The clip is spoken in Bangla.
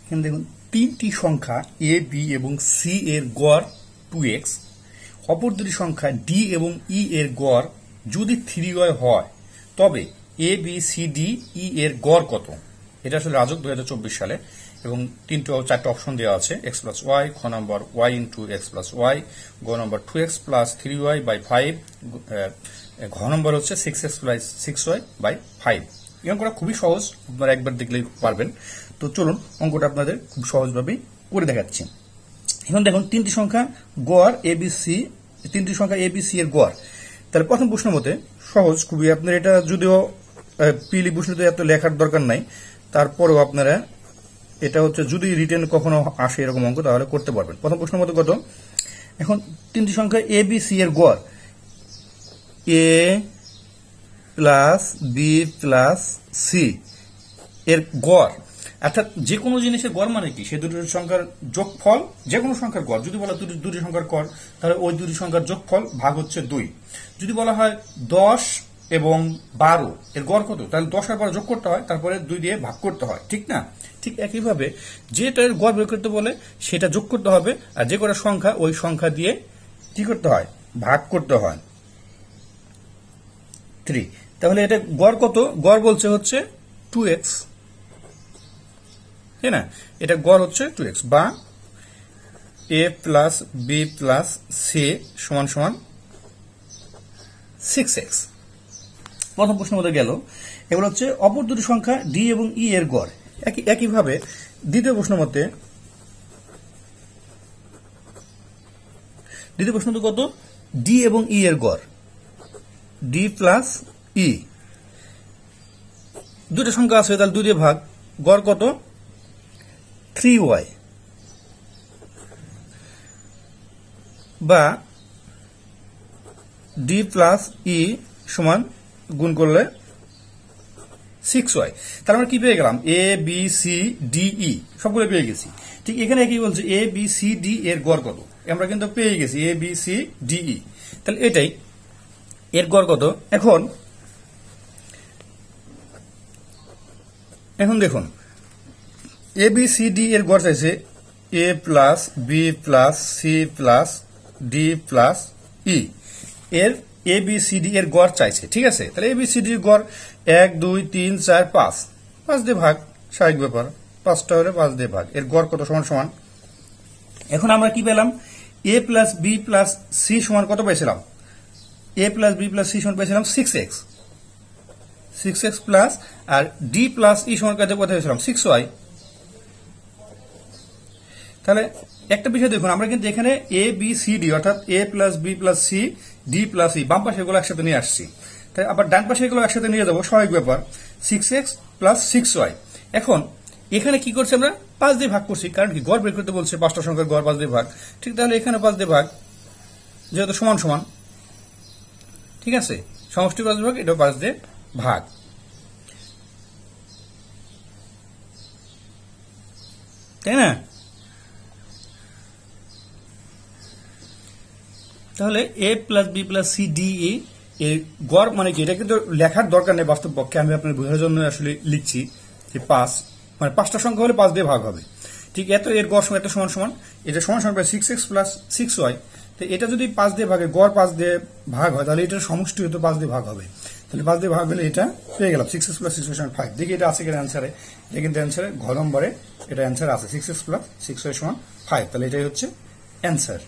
এখানে দেখুন তিনটি সংখ্যা এ বি এবং সি এর গড় 2x, অপর দুটি সংখ্যা ডি এবং ই এর গড় যদি 3y হয় তবে A B C D E এর গড় কত। এটা আসলে রাজক 2024 সালে এবং চারটে অপশন দেওয়া আছে এক্স প্লাস ওয়াই, খ নম্বর y into x plus y, গ নম্বর 2x প্লাস 3y বাই 5, ঘ নম্বর হচ্ছে 6x প্লাস 6y বাই 5। এই অঙ্কটা খুবই সহজ, আপনারা একবার দেখলেই পারবেন। তো চলুন অঙ্কটা আপনাদের খুব সহজভাবেই করে দেখাচ্ছি। এখন দেখুন তিনটি সংখ্যা গড় এবিসি, তিনটি সংখ্যা এবিসি এর গড়। তাহলে প্রথম প্রশ্ন মতে সহজ খুবই, আপনার এটা যদিও পিলি প্রশ্নতে এত লেখার দরকার নাই, তারপরেও আপনারা এটা হচ্ছে যদি রিটেন কখনো আসে এরকম অঙ্ক তাহলে করতে পারবেন। প্রথম প্রশ্ন মতে কত, এখন তিনটি সংখ্যা এবিসি এর গড় এ প্লাস বি প্লাস সি এর গড়, অর্থাৎ যে কোনো জিনিসের গড় মানে কি, সে দুটি সংখ্যার যোগফল, যে কোনো সংখ্যার গড়। যদি বলা দুটি সংখ্যার গড় তাহলে ওই দুটি সংখ্যার যোগফল ভাগ হচ্ছে 2। যদি বলা হয় 10 এবং 12 এর গড় কত, তাহলে 10 আর 12 যোগ করতে হয়, তারপরে 2 দিয়ে ভাগ করতে হয়, ঠিক না? ঠিক একইভাবে যেটার গড় বের করতে বলে সেটা যোগ করতে হবে, আর যে কটা সংখ্যা ওই সংখ্যা দিয়ে কি করতে হয়, ভাগ করতে হয় 3। তাহলে এটা গড় কত, গড় বলছে হচ্ছে 2x, তাই না? এটা গড় হচ্ছে 2x বা a plus B plus c সমান সমান 6x। প্রথম প্রশ্ন মধ্যে গেল। এবার হচ্ছে অপর দুটি সংখ্যা ডি এবং ই এর গড়। একইভাবে দ্বিতীয় প্রশ্ন মতে, দ্বিতীয় প্রশ্ন তো কত, ডি এবং ই এর গড় ডি প্লাস ই, দুটো সংখ্যা আছে তাহলে 2 দিয়ে ভাগ, গড় কত 3y, বা ডি প্লাস ই সমান গুণ করলে 6y। তার মানে কি পেয়ে গেলাম, এ বি সি ডি ই সবগুলো পেয়ে গেছি। ঠিক এখানে কি বলছে, এ বি সি ডি এর গড় কত, আমরা কিন্তু পেয়ে গেছি এ বি সি ডি ই, তাহলে এটাই এর গড় কত। এখন দেখুন এ বি সি ডি এর গড় চাইছে A plus B plus C plus D plus E, এর এ বি সি ডি এর গড় চাইছে, ঠিক আছে? তাহলে এ বি সি ডি এর গড় 1 2 3 4 5, 5 দিয়ে ভাগ, স্বাভাবিক ব্যাপার, 5টা হলে 5 দিয়ে ভাগ, এর গড় কত সমান সমান। এখন আমরা কি পেলাম, এ প্লাস বি প্লাস সি সমান কত পাইছিলাম, এ প্লাস বি প্লাস সি সমান পাইছিলাম 6x প্লাস, আর ডি প্লাস ই সমান কত পাইছিলাম 6y। তাহলে একটা বিষয় দেখুন, আমরা কিন্তু এখানে এ বি সি ডি অর্থাৎ A plus B plus C D plus E বাম পাশে এগুলো একসাথে নিয়ে আসছি, তাই আবার ডান পাশে এগুলো একসাথে নিয়ে যাবো, স্বাভাবিক ব্যাপার, 6x প্লাস 6y। এখন এখানে কি করছি আমরা, 5 দিয়ে ভাগ করছি, কারণ কি গড় বের করতে বলছে, 5টা সংখ্যার গড় 5 দিয়ে ভাগ, ঠিক? তাহলে এখানে 5 দিয়ে ভাগ, যেহেতু সমান সমান, ঠিক আছে, সমষ্টি 5 দিয়ে ভাগ, এটাও 5 দিয়ে ভাগ, তাই না? তাহলে A plus B plus C D E এর গড় মানে কি, এটা কিন্তু লেখার দরকার নেই বাস্তব পক্ষে, আমি আপনার বোঝার জন্য আসলে লিখছি যে 5 মানে 5টা সংখ্যা হলে 5 দিয়ে ভাগ হবে, ঠিক? এত এর গড় এত সমান সমান, এটা সমান সমান 6x প্লাস 6y। তো এটা যদি 5 দিয়ে ভাগে, গড় 5 দিয়ে ভাগ হয়, তাহলে এটার সমষ্টি হয়তো 5 দিয়ে ভাগ হবে, তাহলে 5 দিয়ে ভাগ হলে এটা পেয়ে গেলাম 6x প্লাস 6y সমান 5। দেখি এটা আছে কিনা অ্যান্সারে, এটা কিন্তু অ্যান্সারে ঘ নম্বরে এটা অ্যান্সার আছে, 6x প্লাস 6y সমান 5, তাহলে এটাই হচ্ছে অ্যান্সার।